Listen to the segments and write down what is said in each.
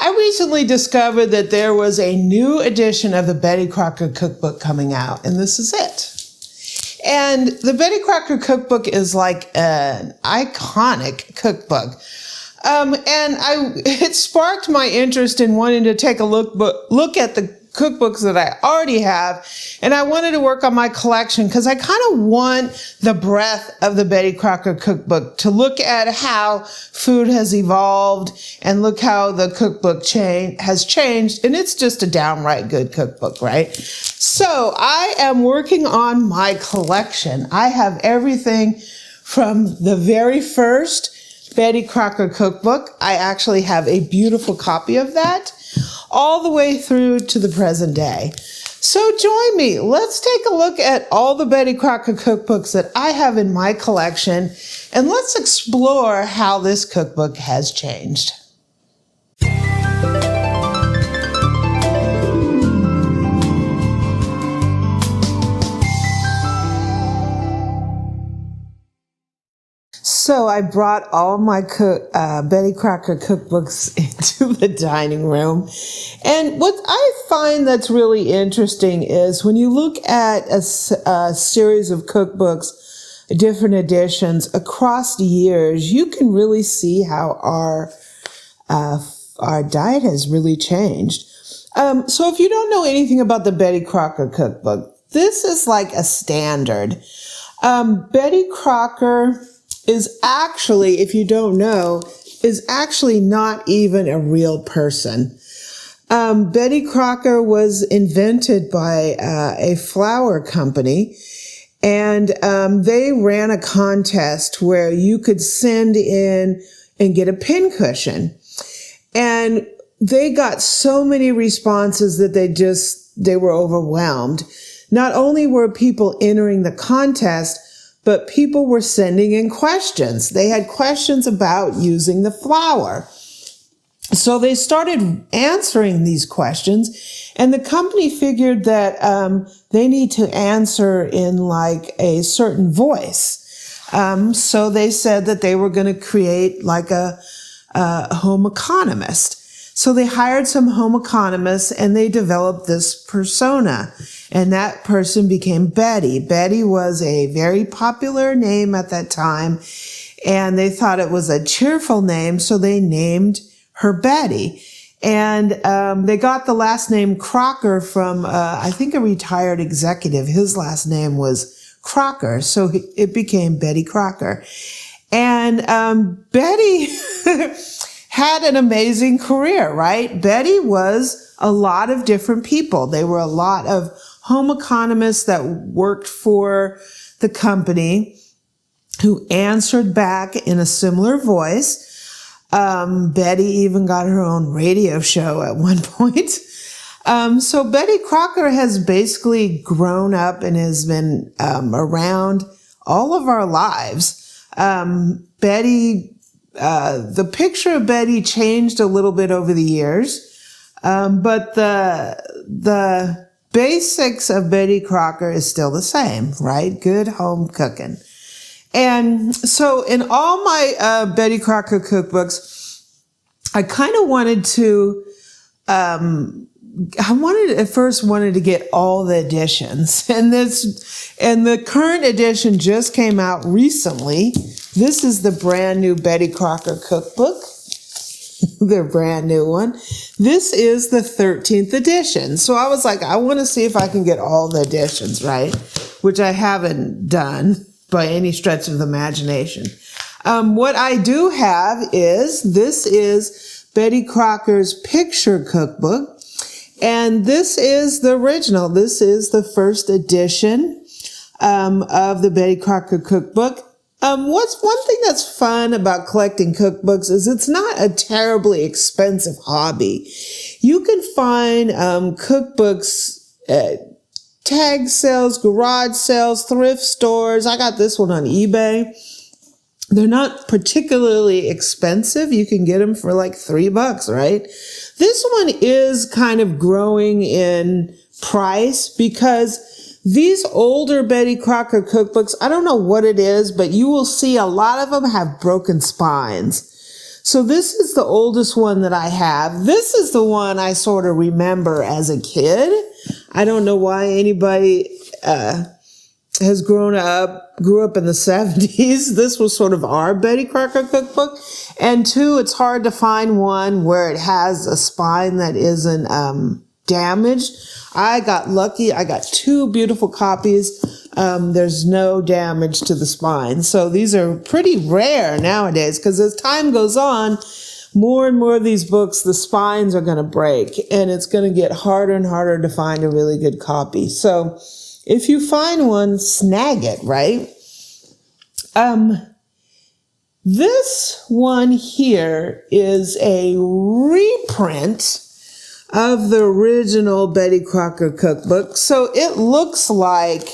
I recently discovered that there was a new edition of the Betty Crocker Cookbook coming out, and this is it. And the Betty Crocker Cookbook is like an iconic cookbook. It sparked my interest in wanting to take a look at the cookbooks that I already have, and I wanted to work on my collection because I kind of want the breadth of the Betty Crocker Cookbook to look at how food has evolved and look how the cookbook has changed, and it's just a downright good cookbook, right? So I am working on my collection. I have everything from the very first Betty Crocker Cookbook. I actually have a beautiful copy of that, all the way through to the present day. So join me. Let's take a look at all the Betty Crocker cookbooks that I have in my collection, and let's explore how this cookbook has changed. So I brought all my Betty Crocker cookbooks into the dining room. And what I find that's really interesting is when you look at a series of cookbooks, different editions across the years, you can really see how our diet has really changed. So if you don't know anything about the Betty Crocker Cookbook, this is like a standard. Betty Crocker is actually, if you don't know, is actually not even a real person. Betty Crocker was invented by a flour company, and they ran a contest where you could send in and get a pincushion. And they got so many responses that they were overwhelmed. Not only were people entering the contest, but people were sending in questions. They had questions about using the flour. So they started answering these questions, and the company figured that they need to answer in like a certain voice. So they said that they were going to create like a home economist. So they hired some home economists, and they developed this persona. And that person became Betty. Betty was a very popular name at that time, and they thought it was a cheerful name, so they named her Betty. And they got the last name Crocker from, I think, a retired executive. His last name was Crocker, so it became Betty Crocker. And Betty had an amazing career, right? Betty was a lot of different people. They were a lot of home economists that worked for the company who answered back in a similar voice. Betty even got her own radio show at one point. So Betty Crocker has basically grown up and has been around all of our lives. Betty, the picture of Betty changed a little bit over the years, but the basics of Betty Crocker is still the same, right? Good home cooking. And so in all my Betty Crocker cookbooks, I kind of wanted to, at first wanted to get all the editions. And the current edition just came out recently. This is the brand new Betty Crocker Cookbook. The brand new one. This is the 13th edition. So I was like, I want to see if I can get all the editions, right? Which I haven't done by any stretch of the imagination. What I do have this is Betty Crocker's Picture Cookbook. And this is the original. This is the first edition of the Betty Crocker Cookbook. What's one thing that's fun about collecting cookbooks is it's not a terribly expensive hobby. You can find cookbooks at tag sales, garage sales, thrift stores. I got this one on eBay. They're not particularly expensive. You can get them for like $3, right? This one is kind of growing in price because these older Betty Crocker cookbooks, I don't know what it is, but you will see a lot of them have broken spines. So this is the oldest one that I have. This is the one I sort of remember as a kid. I don't know why anybody grew up in the 70s. This was sort of our Betty Crocker cookbook. And two, it's hard to find one where it has a spine that isn't damaged. I got lucky. I got two beautiful copies. There's no damage to the spine. So these are pretty rare nowadays, because as time goes on, more and more of these books, the spines are going to break, and it's going to get harder and harder to find a really good copy. So if you find one, snag it, right? This one here is a reprint of the original Betty Crocker cookbook. So it looks like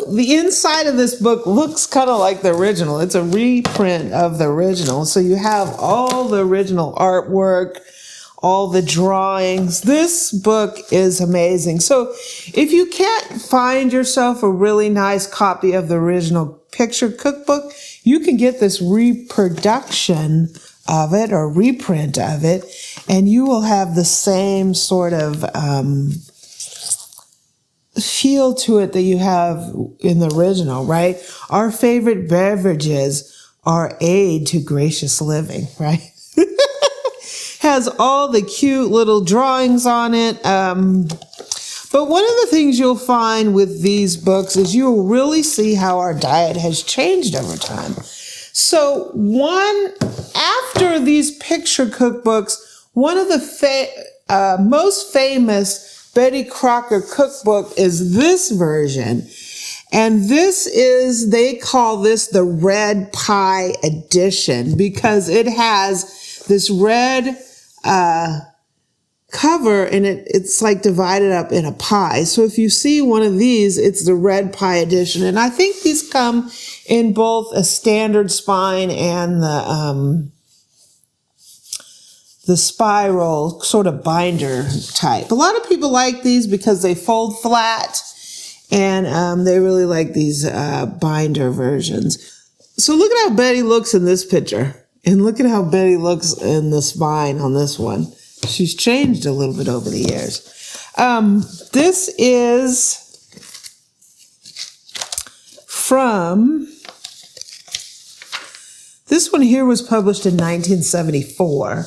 the inside of this book looks kind of like the original. It's a reprint of the original. So you have all the original artwork, all the drawings. This book is amazing. So if you can't find yourself a really nice copy of the original picture cookbook, you can get this reproduction of it or reprint of it, and you will have the same sort of feel to it that you have in the original, right? Our favorite beverages are aid to gracious living, right? Has all the cute little drawings on it. But one of the things you'll find with these books is you'll really see how our diet has changed over time. So after these picture cookbooks, one of the most famous Betty Crocker cookbook is this version. And they call this the red pie edition, because it has this red cover, and it's like divided up in a pie. So if you see one of these, it's the red pie edition. And I think these come in both a standard spine and the spiral sort of binder type. A lot of people like these because they fold flat, and they really like these binder versions. So look at how Betty looks in this picture, and look at how Betty looks in the spine on this one. She's changed a little bit over the years. This is this one here was published in 1974.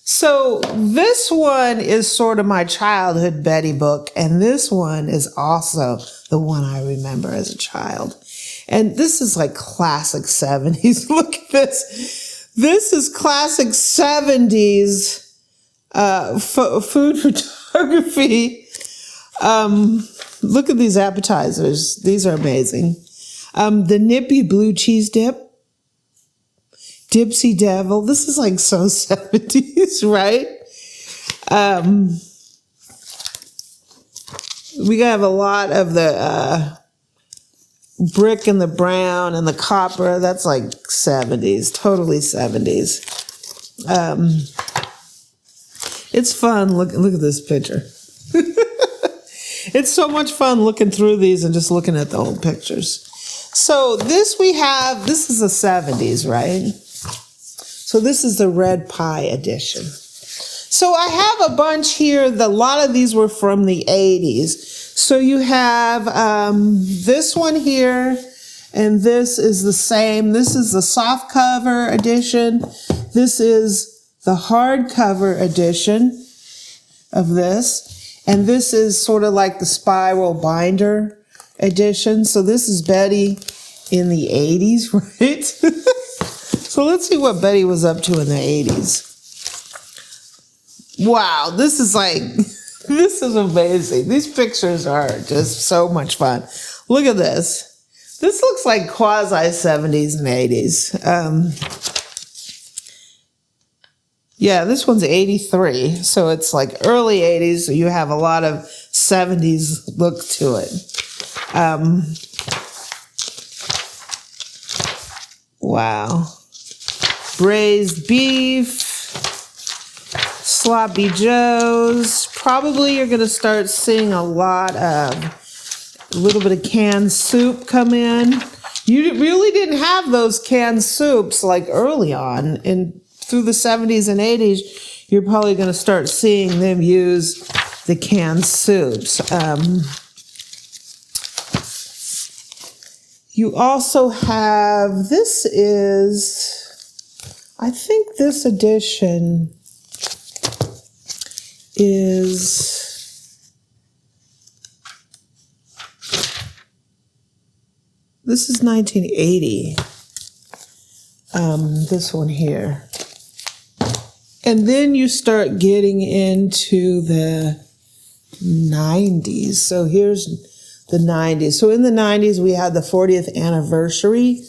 So this one is sort of my childhood Betty book, and this one is also the one I remember as a child. And this is like classic 70s. Look at this. This is classic 70s food photography. Look at these appetizers. These are amazing. The Nippy Blue Cheese Dip. Dipsy Devil. This is like so 70s, right? We have a lot of the brick and the brown and the copper. That's like 70s, totally 70s. It's fun. Look at this picture. It's so much fun looking through these and just looking at the old pictures. So this is the 70s, right? So this is the red pie edition. So I have a bunch here. A lot of these were from the 80s. So you have this one here, and this is the same. This is the soft cover edition. This is the hardcover edition of this. And this is sort of like the spiral binder edition. So this is Betty in the 80s, right? So let's see what Betty was up to in the 80s. Wow, this is amazing. These pictures are just so much fun. Look at this. This looks like quasi 70s and 80s. Yeah, this one's 83, so it's like early 80s, so you have a lot of 70s look to it. Wow. Braised beef, sloppy joes, probably you're going to start seeing a little bit of canned soup come in. You really didn't have those canned soups like early on. And through the 70s and 80s, you're probably going to start seeing them use the canned soups. You also have, I think this edition this is 1980, this one here. And then you start getting into the 90s. So here's the 90s. So in the 90s, we had the 40th anniversary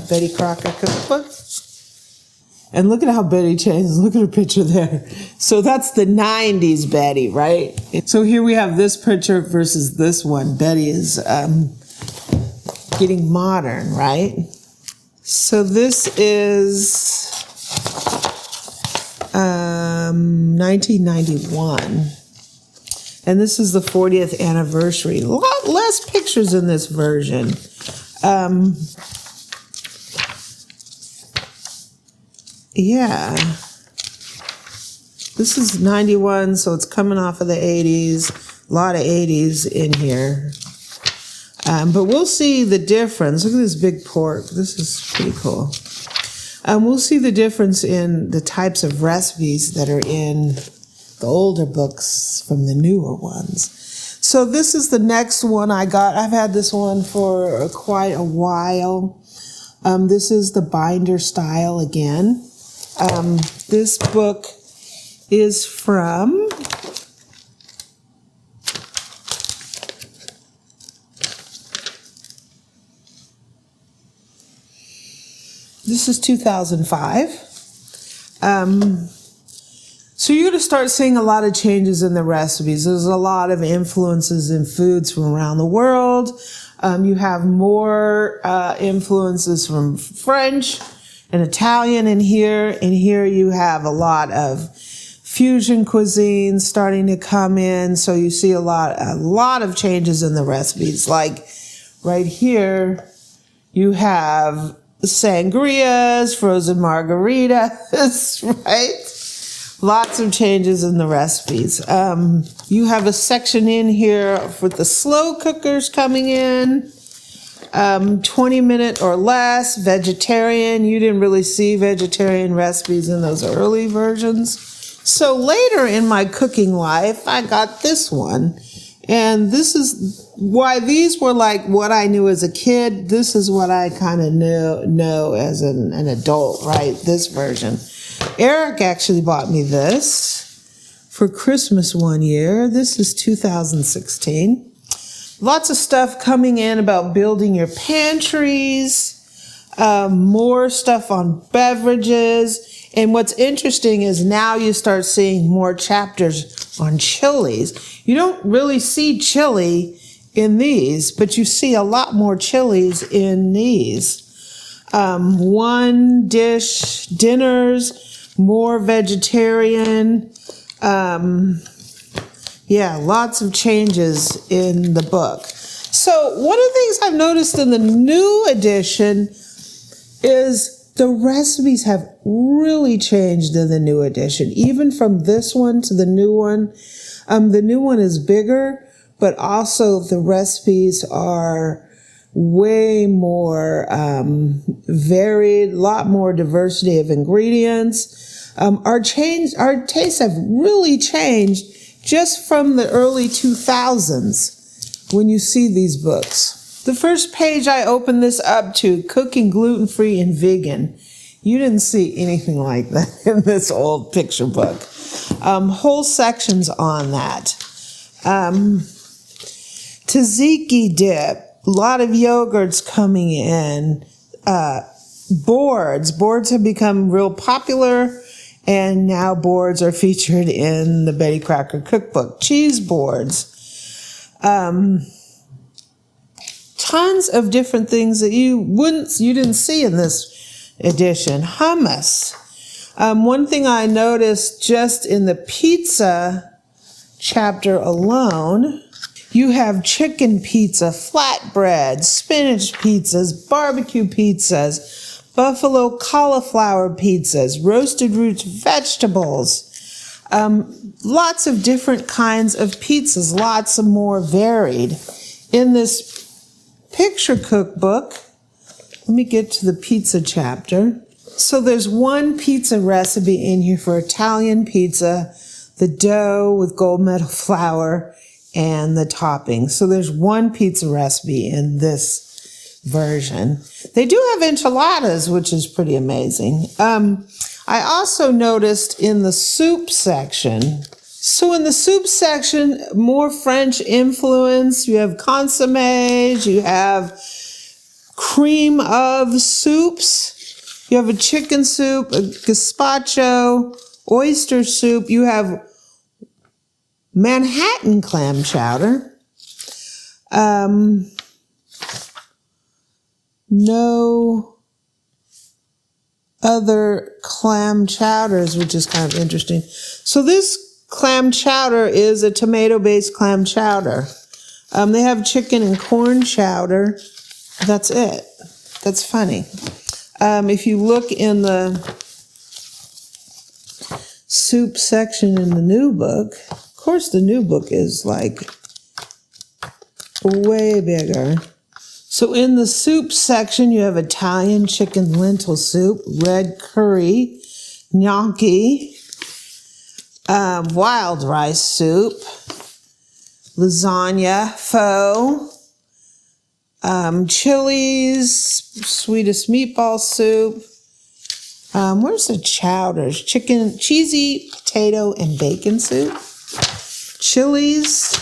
Betty Crocker Cookbook. And look at how Betty changes. Look at her picture there. So that's the 90s Betty, right? So here we have this picture versus this one. Betty is getting modern, right? So this is 1991. And this is the 40th anniversary. A lot less pictures in this version. Yeah. This is 91, so it's coming off of the 80s. A lot of 80s in here. But we'll see the difference. Look at this big pork. This is pretty cool. We'll see the difference in the types of recipes that are in the older books from the newer ones. So this is the next one I got. I've had this one for quite a while. This is the binder style again. This book is from this is 2005. So you're going to start seeing a lot of changes in the recipes. There's a lot of influences in foods from around the world. You have more influences from French and Italian in here. And here you have a lot of fusion cuisine starting to come in. So you see a lot of changes in the recipes. Like right here, you have sangrias, frozen margaritas, right? Lots of changes in the recipes. You have a section in here with the slow cookers coming in. 20-minute or less, vegetarian. You didn't really see vegetarian recipes in those early versions. So later in my cooking life, I got this one. And this is why these were like what I knew as a kid. This is what I kind of know as an adult, right? This version. Eric actually bought me this for Christmas one year. This is 2016. Lots of stuff coming in about building your pantries, more stuff on beverages. And what's interesting is now you start seeing more chapters on chilies. You don't really see chili in these, but you see a lot more chilies in these. One dish dinners, more vegetarian. Yeah, lots of changes in the book. So one of the things I've noticed in the new edition is the recipes have really changed in the new edition. Even from this one to the new one. The new one is bigger, but also the recipes are way more varied, a lot more diversity of ingredients. Our tastes have really changed just from the early 2000s when you see these books. The first page I opened this up to, cooking gluten-free and vegan. You didn't see anything like that in this old picture book. Whole sections on that. Tzatziki dip, a lot of yogurts coming in. Boards have become real popular. And now boards are featured in the Betty Crocker Cookbook. Cheese boards. Tons of different things that you didn't see in this edition. Hummus. One thing I noticed just in the pizza chapter alone, you have chicken pizza, flatbread, spinach pizzas, barbecue pizzas, buffalo cauliflower pizzas, roasted roots vegetables, lots of different kinds of pizzas, lots of more varied. In this picture cookbook, let me get to the pizza chapter. So there's one pizza recipe in here for Italian pizza, the dough with gold medal flour and the toppings. So there's one pizza recipe in this version. They do have enchiladas, which is pretty amazing. I also noticed in the soup section, so in the soup section, more French influence. You have consommes, you have cream of soups, you have a chicken soup, a gazpacho, oyster soup, you have Manhattan clam chowder, no other clam chowders, which is kind of interesting. So this clam chowder is a tomato-based clam chowder. They have chicken and corn chowder. That's it. That's funny. If you look in the soup section in the new book, of course the new book is like way bigger. So in the soup section, you have Italian chicken lentil soup, red curry, gnocchi, wild rice soup, lasagna, pho, chilies, sweetest meatball soup. Where's the chowders? Chicken, cheesy potato and bacon soup. Chilies.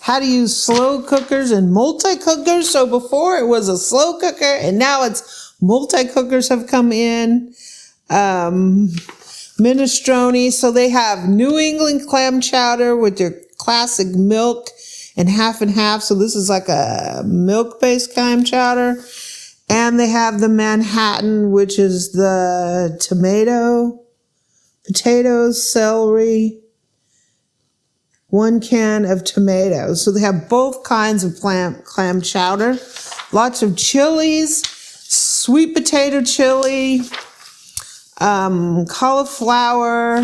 How to use slow cookers and multi-cookers. So before it was a slow cooker and now it's multi-cookers have come in. Minestrone. So they have New England clam chowder with your classic milk and half. So this is like a milk-based clam chowder. And they have the Manhattan, which is the tomato, potatoes, celery, 1 can of tomatoes. So they have both kinds of clam chowder. Lots of chilies, sweet potato chili, cauliflower.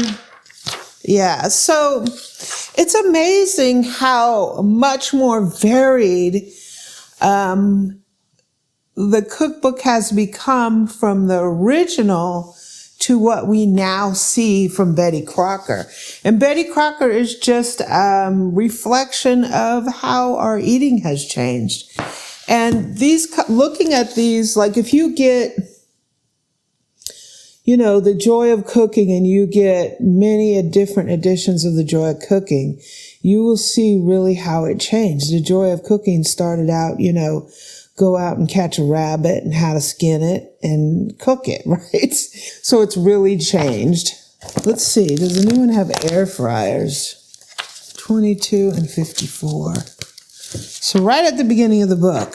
Yeah, so it's amazing how much more varied the cookbook has become from the original to what we now see from Betty Crocker. And Betty Crocker is just reflection of how our eating has changed. And looking at these, like if you get, the Joy of Cooking and you get many different editions of the Joy of Cooking, you will see really how it changed. The Joy of Cooking started out, go out and catch a rabbit and how to skin it and cook it, right? So it's really changed. Let's see, does anyone have air fryers? 22 and 54. So right at the beginning of the book,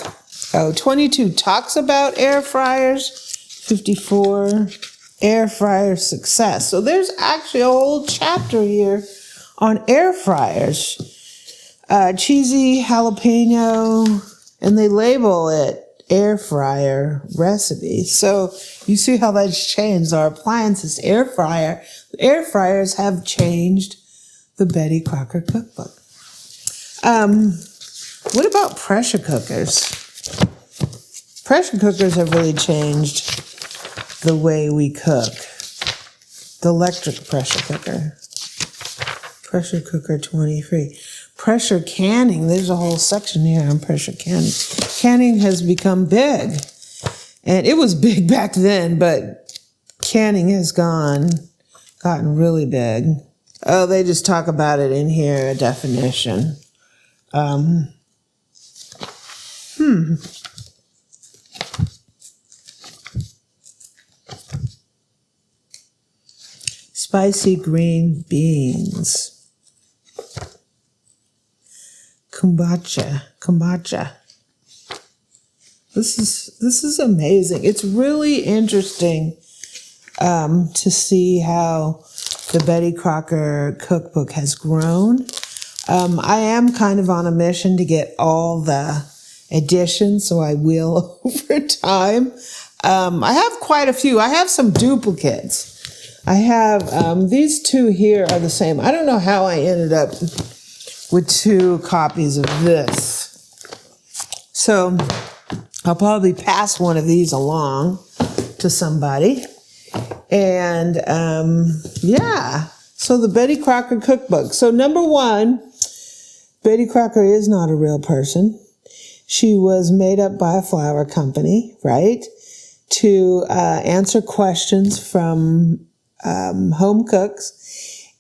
22 talks about air fryers, 54, air fryer success. So there's actually a whole chapter here on air fryers. Cheesy jalapeno, and they label it air fryer recipe. So you see how that's changed. Our appliances, air fryers have changed the Betty Crocker Cookbook. What about pressure cookers? Pressure cookers have really changed the way we cook. The electric pressure cooker. Pressure cooker 23. Pressure canning, there's a whole section here on pressure canning. Canning has become big. And it was big back then, but canning has gotten really big. Oh, they just talk about it in here, a definition. Spicy green beans. Kombucha. This is amazing. It's really interesting to see how the Betty Crocker Cookbook has grown. I am kind of on a mission to get all the editions, so I will over time. I have quite a few. I have some duplicates. I have, these two here are the same. I don't know how I ended up with 2 copies of this. So I'll probably pass one of these along to somebody. And yeah, so the Betty Crocker Cookbook. So number 1, Betty Crocker is not a real person. She was made up by a flour company, right, to answer questions from home cooks.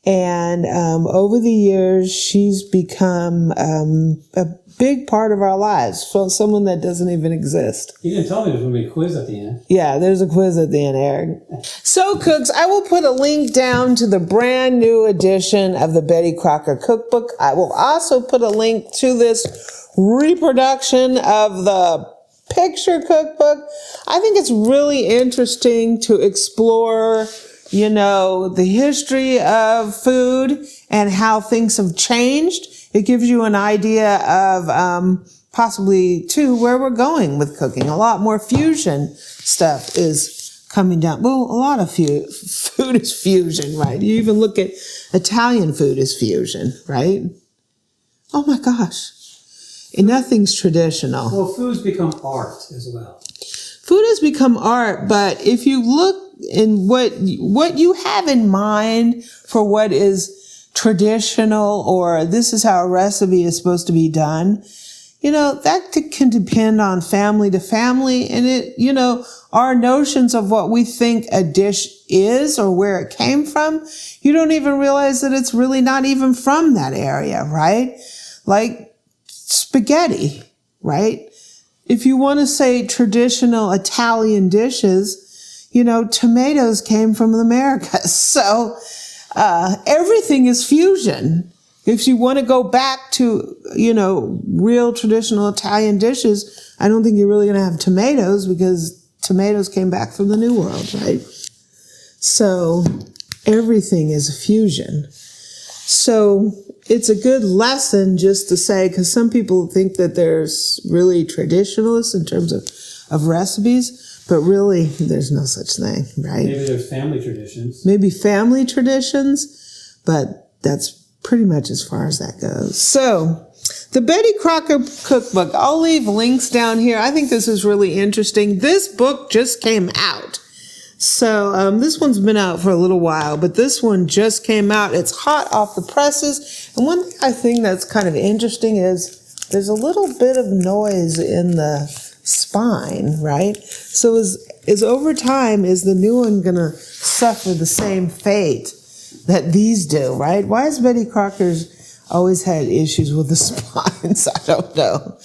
And over the years, she's become a big part of our lives. So someone that doesn't even exist. You didn't tell me there was going to be a quiz at the end. Yeah, there's a quiz at the end, Eric. So, cooks, I will put a link down to the brand new edition of the Betty Crocker Cookbook. I will also put a link to this reproduction of the picture cookbook. I think it's really interesting to explore, you know, the history of food and how things have changed. It gives you an idea of possibly, too, where we're going with cooking. A lot more fusion stuff is coming down. Well, a lot of food is fusion, right? You even look at Italian food as fusion, right? Oh, my gosh. And nothing's traditional. Well, food's become art as well. Food has become art, but if you look in what you have in mind for what is traditional, or this is how a recipe is supposed to be done, you know, that can depend on family to family. And it, you know, our notions of what we think a dish is or where it came from, you don't even realize that it's really not even from that area, right? Like spaghetti, right? If you want to say traditional Italian dishes, you know, tomatoes came from the Americas. So everything is fusion. If you want to go back to, you know, real traditional Italian dishes, I don't think you're really going to have tomatoes because tomatoes came back from the New World, right? So everything is a fusion. So it's a good lesson just to say, because some people think that there's really traditionalists in terms of recipes, but really there's no such thing, right? Maybe there's family traditions. Maybe family traditions, but that's pretty much as far as that goes. So the Betty Crocker Cookbook, I'll leave links down here. I think this is really interesting. This book just came out. So this one's been out for a little while, but this one just came out. It's hot off the presses. And one thing I think that's kind of interesting is there's a little bit of noise in the spine, right? So is over time, is the new one going to suffer the same fate that these do, right? Why has Betty Crocker's always had issues with the spines? I don't know.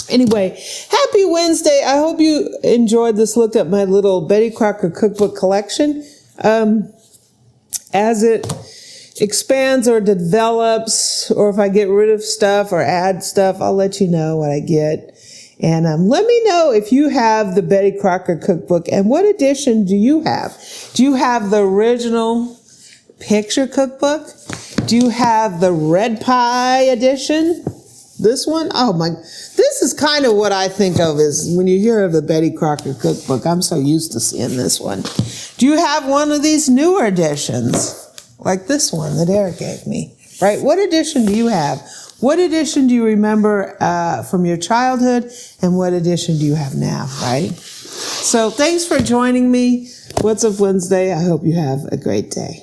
Anyway, happy Wednesday. I hope you enjoyed this look at my little Betty Crocker Cookbook collection. As it expands or develops, or if I get rid of stuff or add stuff, I'll let you know what I get. And let me know if you have the Betty Crocker Cookbook and what edition do you have? Do you have the original picture cookbook? Do you have the red pie edition? This one? Oh my, this is kind of what I think of as when you hear of the Betty Crocker Cookbook. I'm so used to seeing this one. Do you have one of these newer editions? Like this one that Eric gave me, right? What edition do you have? What edition do you remember from your childhood, and what edition do you have now, right? So thanks for joining me. What's Up Wednesday? I hope you have a great day.